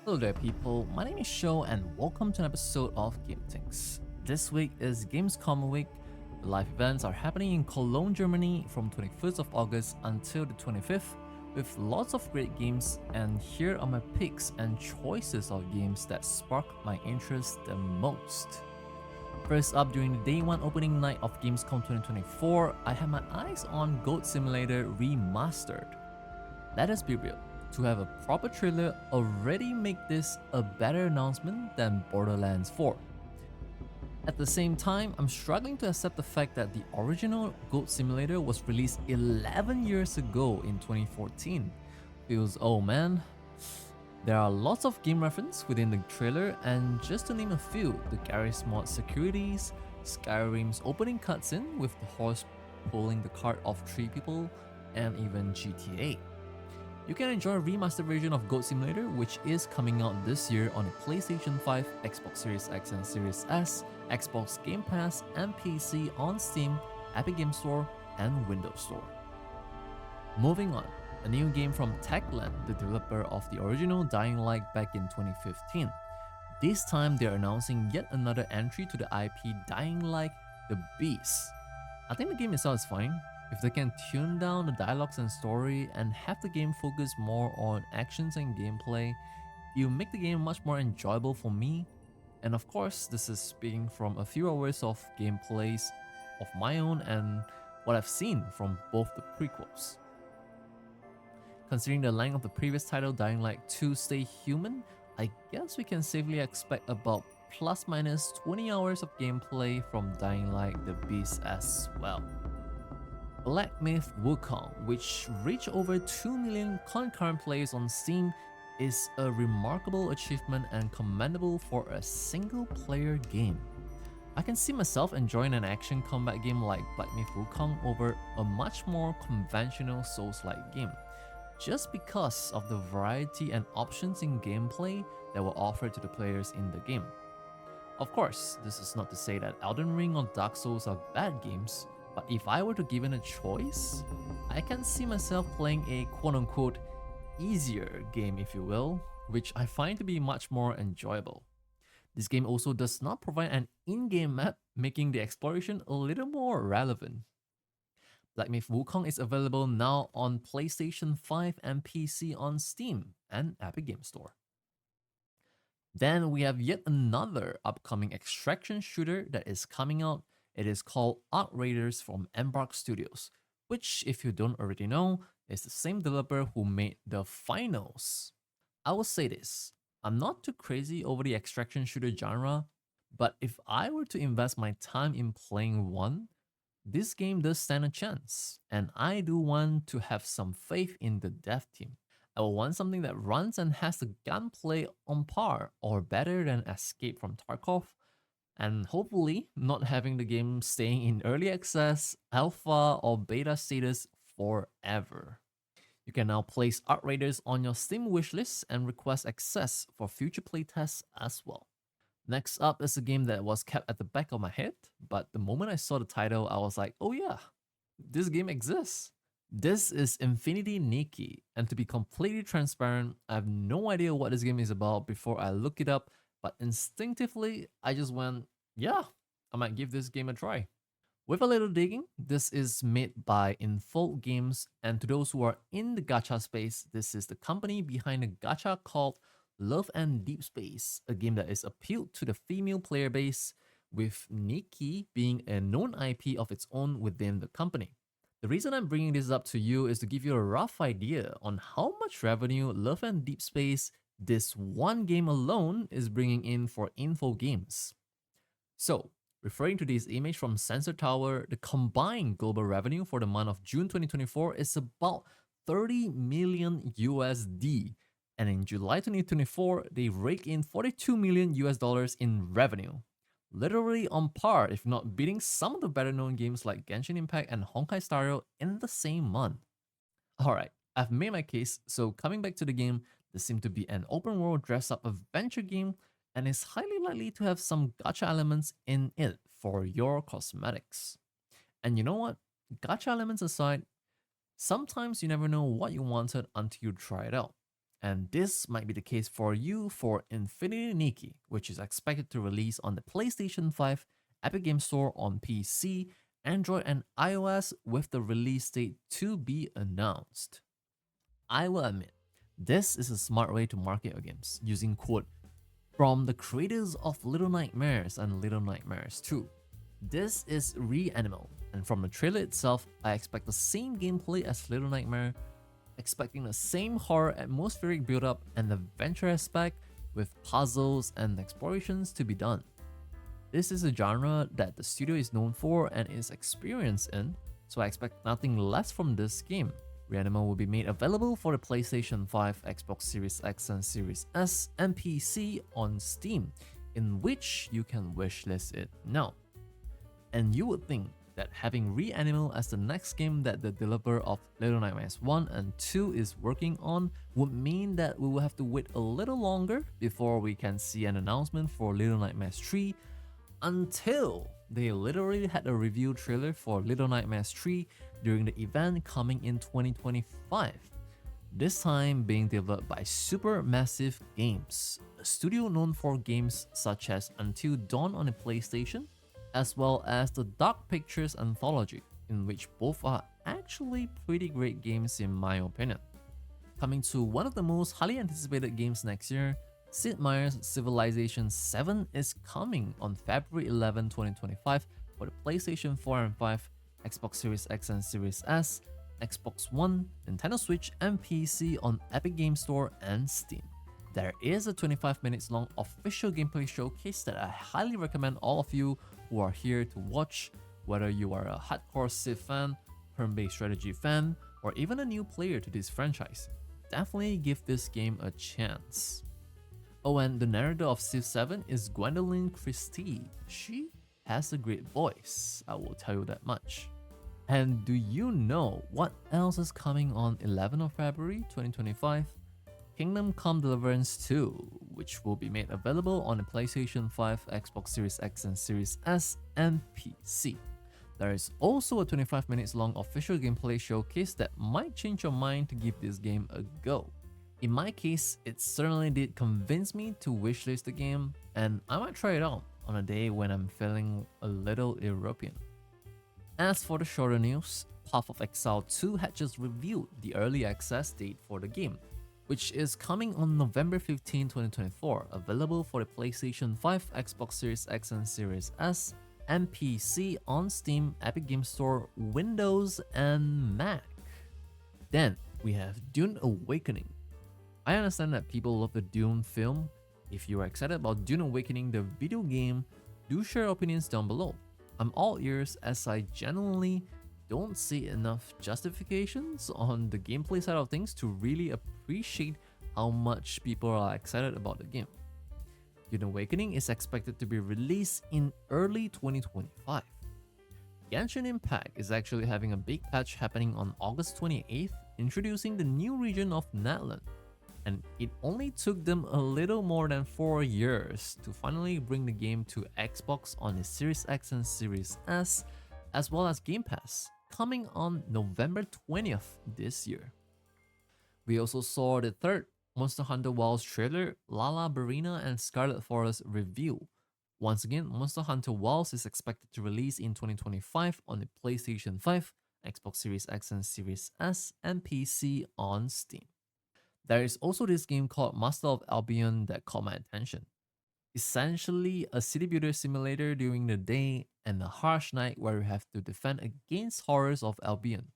Hello there people, my name is Sho and welcome to an episode of Game Things. This week is Gamescom week. The live events are happening in Cologne, Germany from 21st of August until the 25th with lots of great games, and here are my picks and choices of games that sparked my interest the most. First up, during the day 1 opening night of Gamescom 2024, I had my eyes on Goat Simulator Remastered. Let us be real, to have a proper trailer already make this a better announcement than Borderlands 4. At the same time, I'm struggling to accept the fact that the original Goat Simulator was released 11 years ago in 2014. Feels old, man. There are lots of game reference within the trailer, and just to name a few, the Garry's Mod securities, Skyrim's opening cutscene with the horse pulling the cart of 3 people, and even GTA. You can enjoy a remastered version of Goat Simulator, which is coming out this year on the PlayStation 5, Xbox Series X and Series S, Xbox Game Pass, and PC on Steam, Epic Game Store, and Windows Store. Moving on, a new game from Techland, the developer of the original Dying Light back in 2015. This time they're announcing yet another entry to the IP Dying Light, The Beast. I think the game itself is fine. If they can tune down the dialogues and story and have the game focus more on actions and gameplay, it'll make the game much more enjoyable for me. And of course, this is speaking from a few hours of gameplays of my own and what I've seen from both the prequels. Considering the length of the previous title, Dying Light 2 Stay Human, I guess we can safely expect about plus minus 20 hours of gameplay from Dying Light The Beast as well. Black Myth Wukong, which reached over 2 million concurrent players on Steam, is a remarkable achievement and commendable for a single-player game. I can see myself enjoying an action combat game like Black Myth Wukong over a much more conventional Souls-like game, just because of the variety and options in gameplay that were offered to the players in the game. Of course, this is not to say that Elden Ring or Dark Souls are bad games, but if I were to given a choice, I can see myself playing a quote-unquote easier game, if you will, which I find to be much more enjoyable. This game also does not provide an in-game map, making the exploration a little more relevant. Black Myth Wukong is available now on PlayStation 5 and PC on Steam and Epic Game Store. Then we have yet another upcoming extraction shooter that is coming out. It is called Outriders from Embark Studios, which, if you don't already know, is the same developer who made The Finals. I will say this, I'm not too crazy over the extraction shooter genre, but if I were to invest my time in playing one, this game does stand a chance, and I do want to have some faith in the dev team. I will want something that runs and has the gunplay on par or better than Escape from Tarkov, and hopefully not having the game staying in early access, alpha, or beta status forever. You can now place Outriders on your Steam wishlist and request access for future playtests as well. Next up is a game that was kept at the back of my head, but the moment I saw the title, I was like, oh yeah, this game exists. This is Infinity Nikki, and to be completely transparent, I have no idea what this game is about before I look it up, but instinctively, I just went, yeah, I might give this game a try. With a little digging, this is made by Infold Games, and to those who are in the gacha space, this is the company behind a gacha called Love and Deep Space, a game that is appealed to the female player base, with Nikki being a known IP of its own within the company. The reason I'm bringing this up to you is to give you a rough idea on how much revenue Love and Deep Space, this one game alone, is bringing in for Info Games. So, referring to this image from Sensor Tower, the combined global revenue for the month of June 2024 is about 30 million USD, and in July 2024, they raked in 42 million US dollars in revenue. Literally on par, if not beating some of the better known games like Genshin Impact and Honkai Star Rail in the same month. Alright, I've made my case, so coming back to the game, this seems to be an open world dress up adventure game and is highly likely to have some gacha elements in it for your cosmetics. And you know what? Gacha elements aside, sometimes you never know what you wanted until you try it out. And this might be the case for you for Infinity Nikki, which is expected to release on the PlayStation 5, Epic Game Store on PC, Android, and iOS with the release date to be announced. I will admit, this is a smart way to market your games using code from the creators of Little Nightmares and Little Nightmares 2. This is Reanimal, and from the trailer itself, I expect the same gameplay as Little Nightmare, expecting the same horror atmospheric build-up and adventure aspect with puzzles and explorations to be done. This is a genre that the studio is known for and is experienced in, so I expect nothing less from this game. Reanimal will be made available for the PlayStation 5, Xbox Series X and Series S, and PC on Steam, in which you can wishlist it now. And you would think that having Reanimal as the next game that the developer of Little Nightmares 1 and 2 is working on would mean that we will have to wait a little longer before we can see an announcement for Little Nightmares 3, until they literally had a review trailer for Little Nightmares 3 during the event coming in 2025. This time being developed by Supermassive Games, a studio known for games such as Until Dawn on the PlayStation, as well as the Dark Pictures anthology, in which both are actually pretty great games in my opinion. Coming to one of the most highly anticipated games next year, Sid Meier's Civilization 7 is coming on February 11, 2025 for the PlayStation 4 and 5, Xbox Series X and Series S, Xbox One, Nintendo Switch, and PC on Epic Game Store and Steam. There is a 25 minutes long official gameplay showcase that I highly recommend all of you who are here to watch, whether you are a hardcore Civ fan, turn-based strategy fan, or even a new player to this franchise. Definitely give this game a chance. Oh, and the narrator of Civ 7 is Gwendolyn Christie. She has a great voice, I will tell you that much. And do you know what else is coming on 11th of February 2025? Kingdom Come Deliverance 2, which will be made available on the PlayStation 5, Xbox Series X and Series S, and PC. There is also a 25 minutes long official gameplay showcase that might change your mind to give this game a go. In my case, it certainly did convince me to wishlist the game, and I might try it out on a day when I'm feeling a little European. As for the shorter news, Path of Exile 2 had just revealed the early access date for the game, which is coming on November 15, 2024, available for the PlayStation 5, Xbox Series X and Series S, and PC on Steam, Epic Game Store, Windows, and Mac. Then we have Dune Awakening. I understand that people love the Dune film. If you are excited about Dune Awakening, the video game, do share your opinions down below. I'm all ears as I genuinely don't see enough justifications on the gameplay side of things to really appreciate how much people are excited about the game. Dune Awakening is expected to be released in early 2025. Genshin Impact is actually having a big patch happening on August 28th, introducing the new region of Natlan. And it only took them a little more than 4 years to finally bring the game to Xbox on the Series X and Series S, as well as Game Pass, coming on November 20th this year. We also saw the third Monster Hunter Wilds trailer, Lala Barina and Scarlet Forest review. Once again, Monster Hunter Wilds is expected to release in 2025 on the PlayStation 5, Xbox Series X and Series S, and PC on Steam. There is also this game called Master of Albion that caught my attention. Essentially a city builder simulator during the day and a harsh night where you have to defend against horrors of Albion,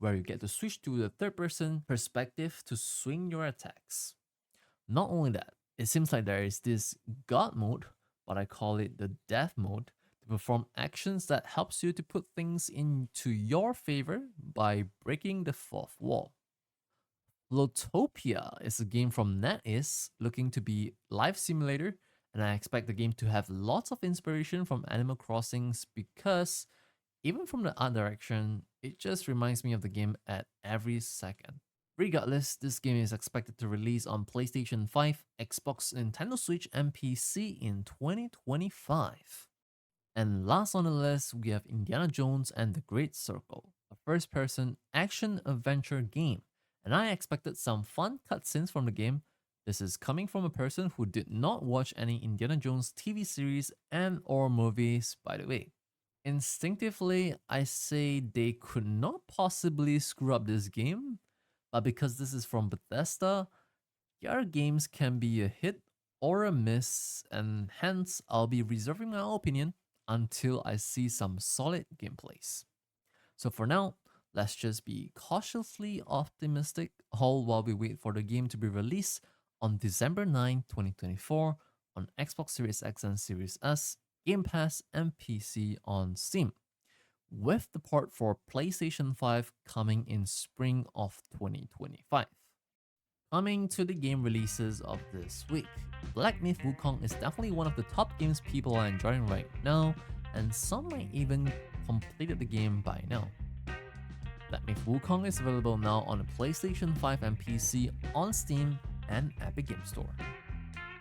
where you get to switch to the third person perspective to swing your attacks. Not only that, it seems like there is this God mode, but I call it the Death mode, to perform actions that helps you to put things into your favor by breaking the fourth wall. Lotopia is a game from NetEase looking to be life simulator, and I expect the game to have lots of inspiration from Animal Crossings because even from the art direction, it just reminds me of the game at every second. Regardless, this game is expected to release on PlayStation 5, Xbox, Nintendo Switch, and PC in 2025. And last on the list, we have Indiana Jones and the Great Circle, a first-person action-adventure game and I expected some fun cutscenes from the game. This is coming from a person who did not watch any Indiana Jones TV series and or movies, by the way. Instinctively, I say they could not possibly screw up this game, but because this is from Bethesda, their games can be a hit or a miss, and hence I'll be reserving my opinion until I see some solid gameplays. So for now, let's just be cautiously optimistic all while we wait for the game to be released on December 9, 2024 on Xbox Series X and Series S, Game Pass, and PC on Steam, with the port for PlayStation 5 coming in spring of 2025. Coming to the game releases of this week, Black Myth Wukong is definitely one of the top games people are enjoying right now, and some might even completed the game by now. Black Myth Wukong is available now on the PlayStation 5 and PC on Steam and Epic Game Store.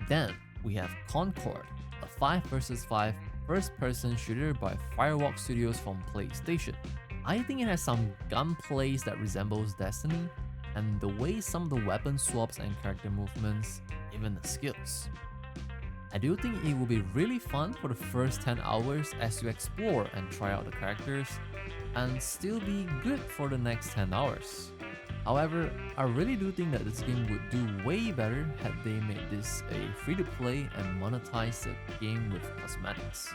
Then we have Concord, a 5 vs 5 first-person shooter by Firewalk Studios from PlayStation. I think it has some gunplays that resembles Destiny, and the way some of the weapon swaps and character movements, even the skills. I do think it will be really fun for the first 10 hours as you explore and try out the characters, and still be good for the next 10 hours. However, I really do think that this game would do way better had they made this a free-to-play and monetize the game with cosmetics.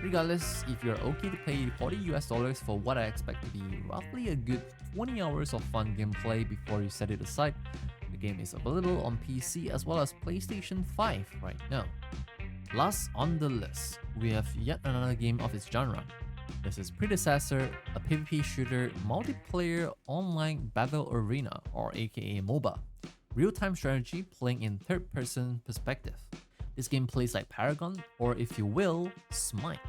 Regardless, if you're okay to pay $40 for what I expect to be roughly a good 20 hours of fun gameplay before you set it aside, the game is available on PC as well as PlayStation 5 right now. Last on the list, we have yet another game of its genre. This is Predecessor, a PvP shooter multiplayer online battle arena, or aka MOBA, real-time strategy playing in third-person perspective. This game plays like Paragon, or if you will, Smite,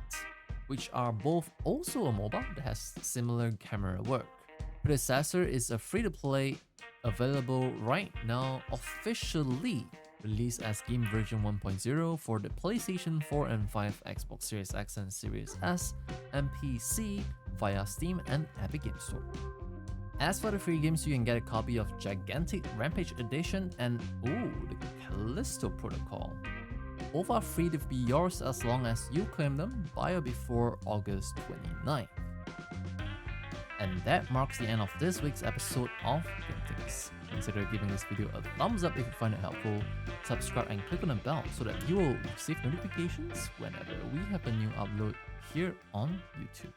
which are both also a MOBA that has similar camera work. Predecessor is a free-to-play, available right now, officially released as game version 1.0 for the PlayStation 4 and 5, Xbox Series X and Series S, and PC via Steam and Epic Game Store. As for the free games, you can get a copy of Gigantic Rampage Edition and the Callisto Protocol. Both are free to be yours as long as you claim them by or before August 29th. And that marks the end of this week's episode of Game Things. Consider giving this video a thumbs up if you find it helpful, subscribe and click on the bell so that you will receive notifications whenever we have a new upload here on YouTube.